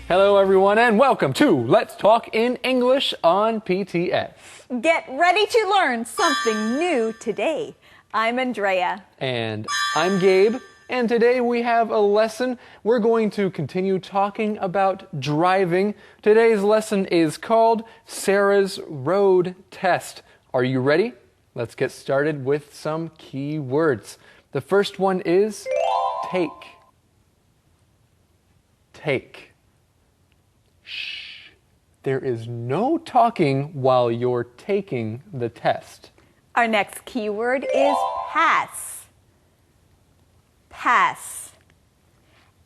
Hello, everyone, and welcome to Let's Talk in English on PTS. Get ready to learn something new today. I'm Andrea. And I'm Gabe, and today we have a lesson. We're going to continue talking about driving. Today's lesson is called Sarah's Road Test. Are you ready? Let's get started with some key words. The first one is take. Take. Shh. There is no talking while you're taking the test. Our next keyword is pass. Pass.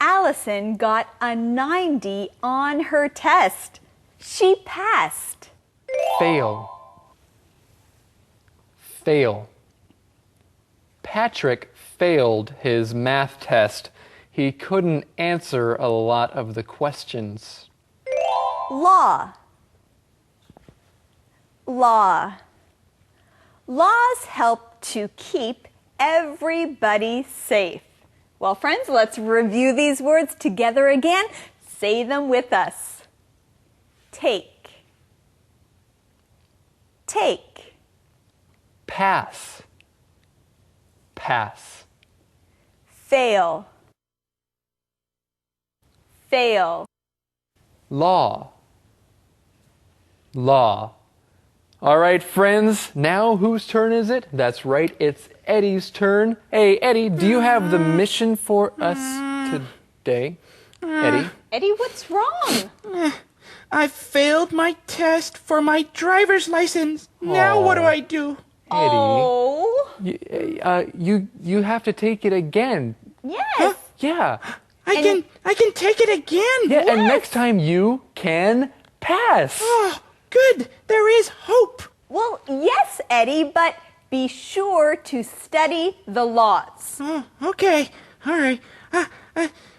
Allison got a 90 on her test. She passed. Fail. Fail. Patrick failed his math test. He couldn't answer a lot of the questions. Law. Law. Laws help to keep everybody safe. Well, friends, let's review these words together again. Say them with us. Take. Take. Pass. Pass. Fail. Fail. Law. Law. All right, friends, now whose turn is it? That's right, it's Eddie's turn. Hey, Eddie, do you have the mission for us today? Eddie? Eddie, what's wrong? I failed my test for my driver's license. Now what do I do? Eddie, Oh. you have to take it again. Yes. Huh? Yeah. I can take it again. Yeah, and next time you can pass. Oh, good. There is hope. Well, yes, Eddie, but be sure to study the laws. Oh, okay. All right.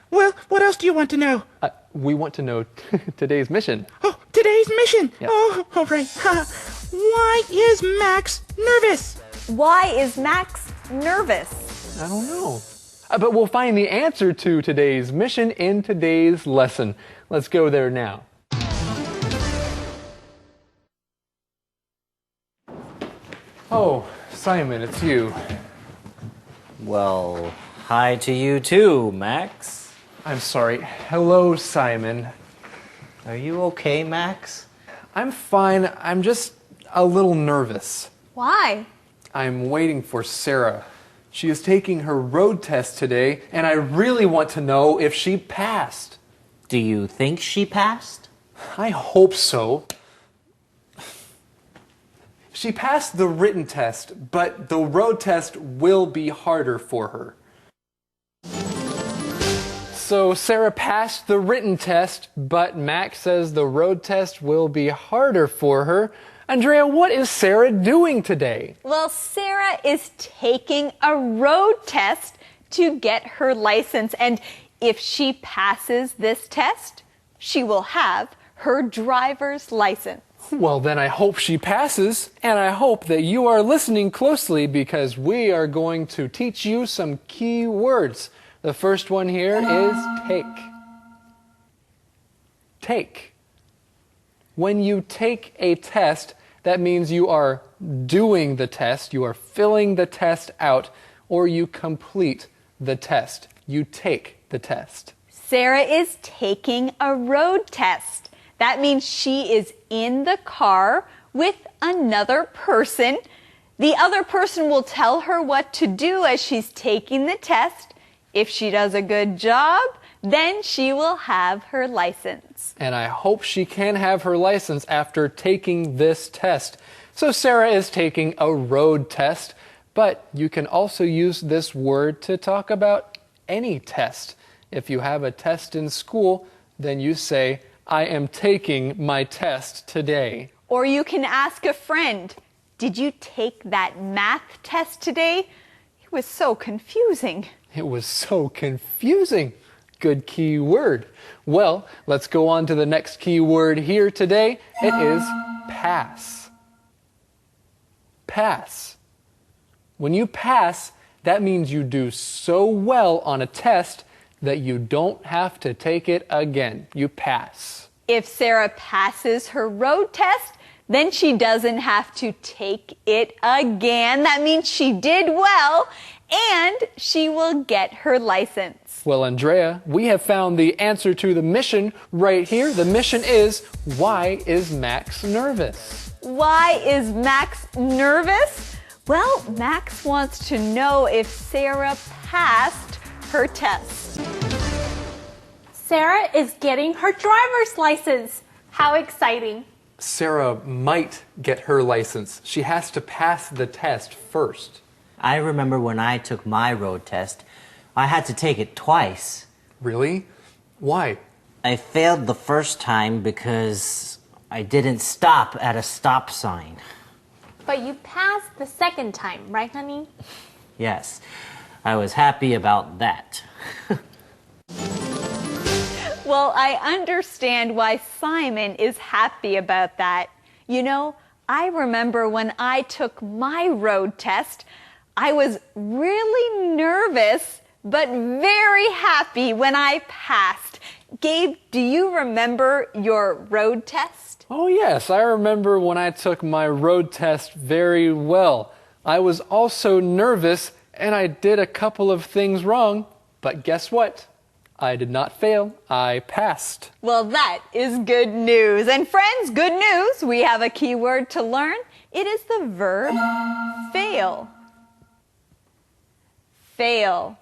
Well, what else do you want to know? We want to know today's mission. Oh, today's mission. Yeah. Oh, all right. Why is Max nervous? Why is Max nervous? I don't know. But we'll find the answer to today's mission in today's lesson. Let's go there now. Oh, Simon, it's you. Well, hi to you too, Max. I'm sorry. Hello, Simon. Are you okay, Max? I'm fine. I'm just a little nervous. Why? I'm waiting for Sarah. She is taking her road test today, and I really want to know if she passed. Do you think she passed? I hope so. She passed the written test, but the road test will be harder for her. So Sarah passed the written test, but Max says the road test will be harder for her. Andrea, what is Sarah doing today? Well, Sarah is taking a road test to get her license. And if she passes this test, she will have her driver's license. Well, then I hope she passes, and I hope that you are listening closely because we are going to teach you some key words. The first one here is take. Take. When you take a test, that means you are doing the test, you are filling the test out, or you complete the test. You take the test. Sarah is taking a road test. That means she is in the car with another person. The other person will tell her what to do as she's taking the test. If she does a good job, then she will have her license. And I hope she can have her license after taking this test. So Sarah is taking a road test, but you can also use this word to talk about any test. If you have a test in school, then you say, I am taking my test today. Or you can ask a friend, did you take that math test today? It was so confusing. It was so confusing. Good key word. Well, let's go on to the next key word here today. It is pass. Pass. When you pass, that means you do so well on a test that you don't have to take it again. You pass. If Sarah passes her road test, then she doesn't have to take it again. That means she did well, and she will get her license. Well, Andrea, we have found the answer to the mission right here. The mission is, why is Max nervous? Why is Max nervous? Well, Max wants to know if Sarah passed her test. Sarah is getting her driver's license. How exciting. Sarah might get her license. She has to pass the test first. I remember when I took my road test, I had to take it twice. Really? Why? I failed the first time because I didn't stop at a stop sign. But you passed the second time, right, honey? Yes, I was happy about that. Well, I understand why Simon is happy about that. You know, I remember when I took my road test, I was really nervous, but very happy when I passed. Gabe, do you remember your road test? Oh yes, I remember when I took my road test very well. I was also nervous and I did a couple of things wrong, but guess what? I did not fail, I passed. Well, that is good news. And friends, good news, we have a key word to learn. It is the verb fail. Fail.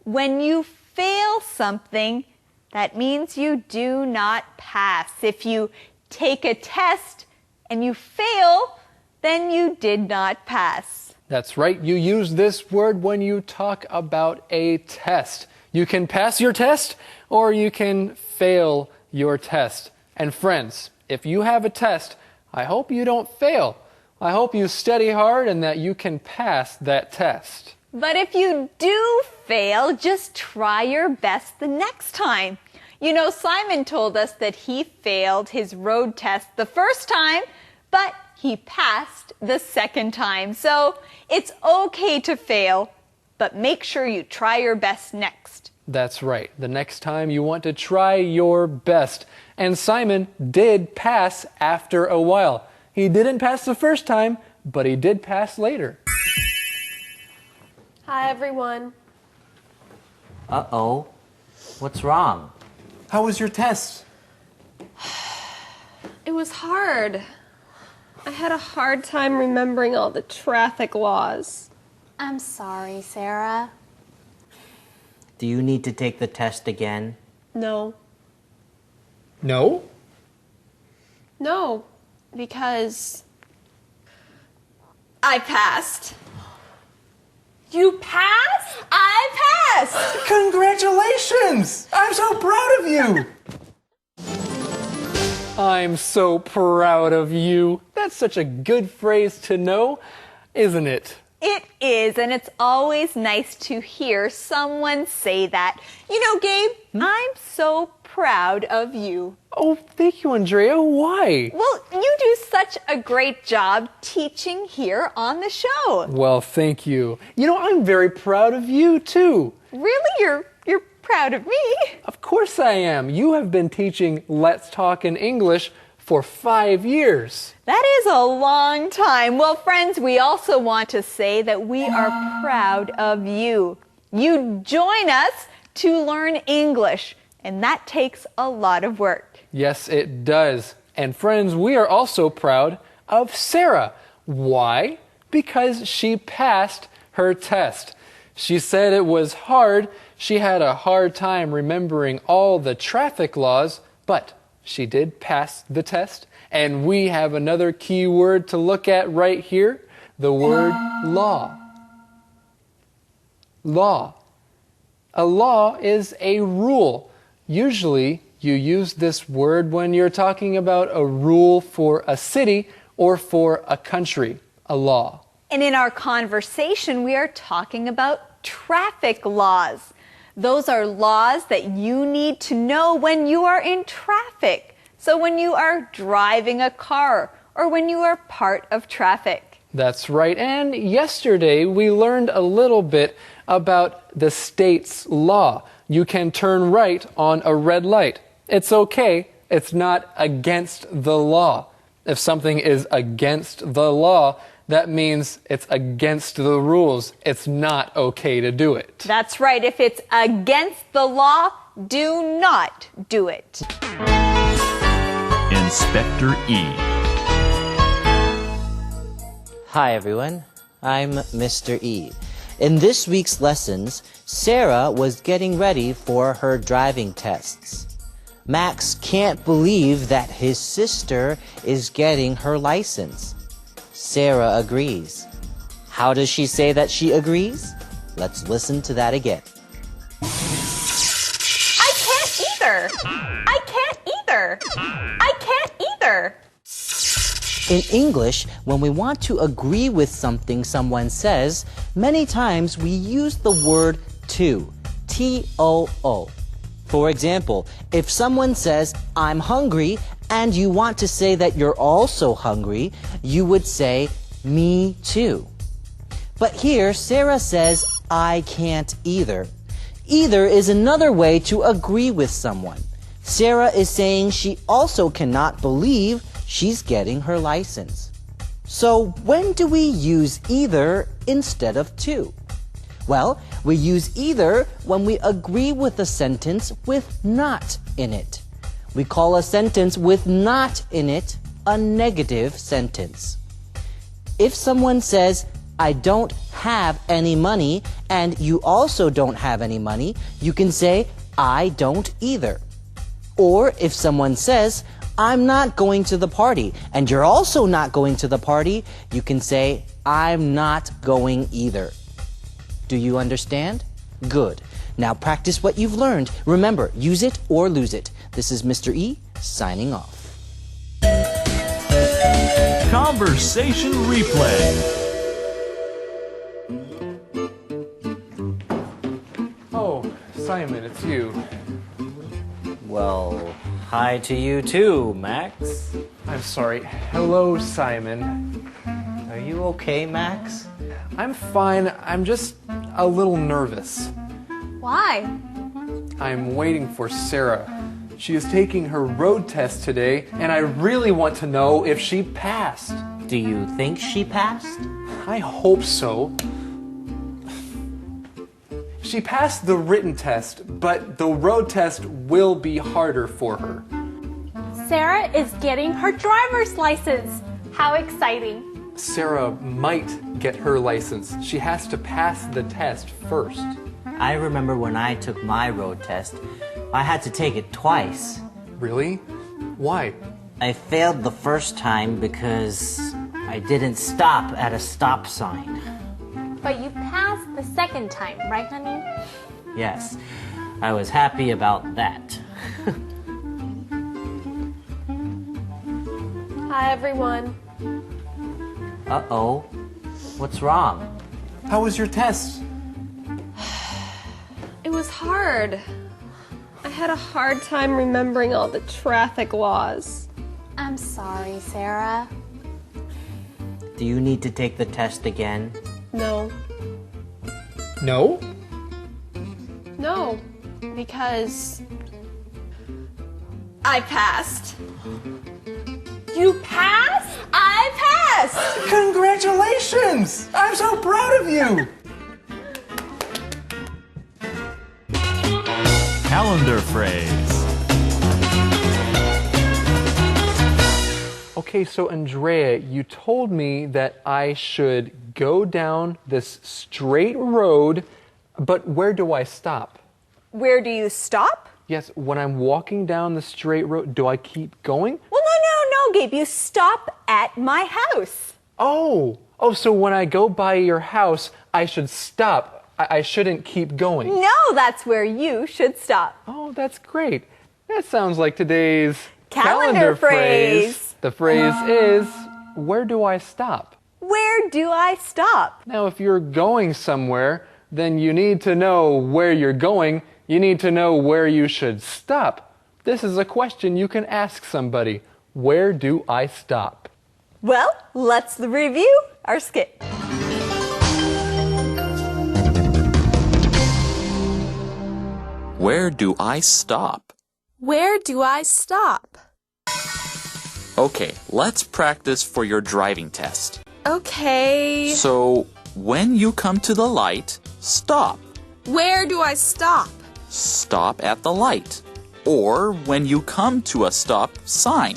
When you fail something, that means you do not pass. If you take a test and you fail, then you did not pass. That's right, you use this word when you talk about a test. You can pass your test or you can fail your test. And friends, if you have a test, I hope you don't fail. I hope you study hard and that you can pass that test. But if you do fail, just try your best the next time. You know, Simon told us that he failed his road test the first time, but he passed the second time. So it's okay to fail, but make sure you try your best next. That's right. The next time you want to try your best. And Simon did pass after a while. He didn't pass the first time, but he did pass later. Hi, everyone. Uh-oh. What's wrong? How was your test? It was hard. I had a hard time remembering all the traffic laws. I'm sorry, Sarah. Do you need to take the test again? No. No? No, because I passed. You passed? I passed! Congratulations! I'm so proud of you! I'm so proud of you. That's such a good phrase to know, isn't it? It is, and it's always nice to hear someone say that. You know, Gabe, I'm so proud of you. Oh, thank you, Andrea. Why? Well, you do such a great job teaching here on the show. Well, thank you. You know, I'm very proud of you, too. Really? You're proud of me? Of course I am. You have been teaching Let's Talk in English for 5 years. That is a long time. Well, friends, we also want to say that we are proud of you. You join us to learn English, and that takes a lot of work. Yes, it does. And friends, we are also proud of Sarah. Why? Because she passed her test. She said it was hard. She had a hard time remembering all the traffic laws, but she did pass the test. And we have another key word to look at right here, the word law. Law. A law is a rule. Usually, you use this word when you're talking about a rule for a city or for a country, a law. And in our conversation, we are talking about traffic laws. Those are laws that you need to know when you are in traffic. So when you are driving a car or when you are part of traffic. That's right. And yesterday we learned a little bit about the state's law. You can turn right on a red light. It's okay. It's not against the law. If something is against the law, that means it's against the rules. It's not okay to do it. That's right. If it's against the law, do not do it. Inspector E. Hi everyone, I'm Mr. E. In this week's lessons, Sarah was getting ready for her driving tests. Max can't believe that his sister is getting her license. Sarah agrees. How does she say that she agrees? Let's listen to that again. I can't either. I can't either. I can't either. In English, when we want to agree with something someone says, many times we use the word to, T-O-O. For example, if someone says, I'm hungry, and you want to say that you're also hungry, you would say, me too. But here, Sarah says, I can't either. Either is another way to agree with someone. Sarah is saying she also cannot believe she's getting her license. So when do we use either instead of to? Well, we use either when we agree with a sentence with not in it. We call a sentence with not in it a negative sentence. If someone says, I don't have any money, and you also don't have any money, you can say, I don't either. Or if someone says, I'm not going to the party, and you're also not going to the party, you can say, I'm not going either. Do you understand? Good. Now practice what you've learned. Remember, use it or lose it. This is Mr. E signing off. Conversation replay. Oh, Simon, it's you. Well, hi to you too, Max. I'm sorry. Hello, Simon. Are you okay, Max? I'm fine. I'm just a little nervous. Why? I'm waiting for Sarah. She is taking her road test today, and I really want to know if she passed. Do you think she passed? I hope so. She passed the written test, but the road test will be harder for her. Sarah is getting her driver's license. How exciting. Sarah might get her license. She has to pass the test first. I remember when I took my road test, I had to take it twice. Really? Why? I failed the first time because I didn't stop at a stop sign. But you passed the second time, right, honey? Yes, I was happy about that. Hi, everyone. Uh-oh, what's wrong? How was your test? It was hard. I had a hard time remembering all the traffic laws. I'm sorry, Sarah. Do you need to take the test again? No. No? No. Because I passed. You passed? I passed. Congratulations! I'm so proud of you! Calendar phrase. Okay, so Andrea, you told me that I should go down this straight road, but where do I stop? Where do you stop? Yes, when I'm walking down the straight road, do I keep going? Well, no, Gabe. You stop at my house. Oh, so when I go by your house, I should stop. I shouldn't keep going. No, that's where you should stop. Oh, that's great. That sounds like today's Calendar phrase. The phrase is, where do I stop? Where do I stop? Now, if you're going somewhere, then you need to know where you're going. You need to know where you should stop. This is a question you can ask somebody. Where do I stop? Well, let's review our skit. Where do I stop? Where do I stop? Okay, let's practice for your driving test. Okay. So, when you come to the light, stop. Where do I stop? Stop at the light. Or when you come to a stop sign.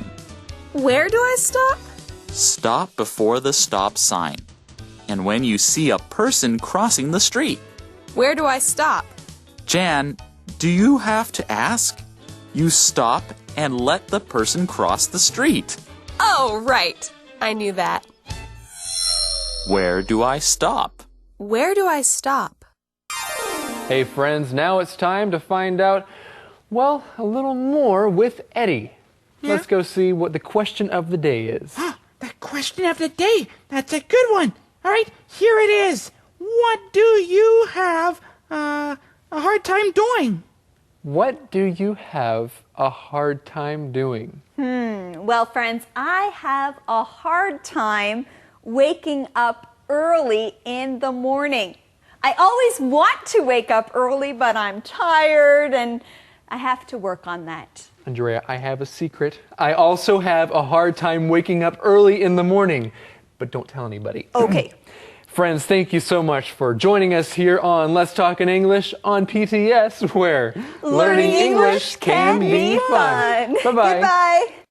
Where do I stop? Stop before the stop sign. And when you see a person crossing the street. Where do I stop? Jan, do you have to ask? You stop and let the person cross the street. Oh, right. I knew that. Where do I stop? Where do I stop? Hey friends, now it's time to find out, well, a little more with Eddie. Let's go see what the question of the day is. The question of the day. That's a good one. All right, here it is. What do you have a hard time doing? What do you have a hard time doing? Well, friends, I have a hard time waking up early in the morning. I always want to wake up early, but I'm tired and I have to work on that. Andrea, I have a secret. I also have a hard time waking up early in the morning, but don't tell anybody. Okay. Friends, thank you so much for joining us here on Let's Talk in English on PTS, where Learning English can be fun. Bye-bye. Goodbye.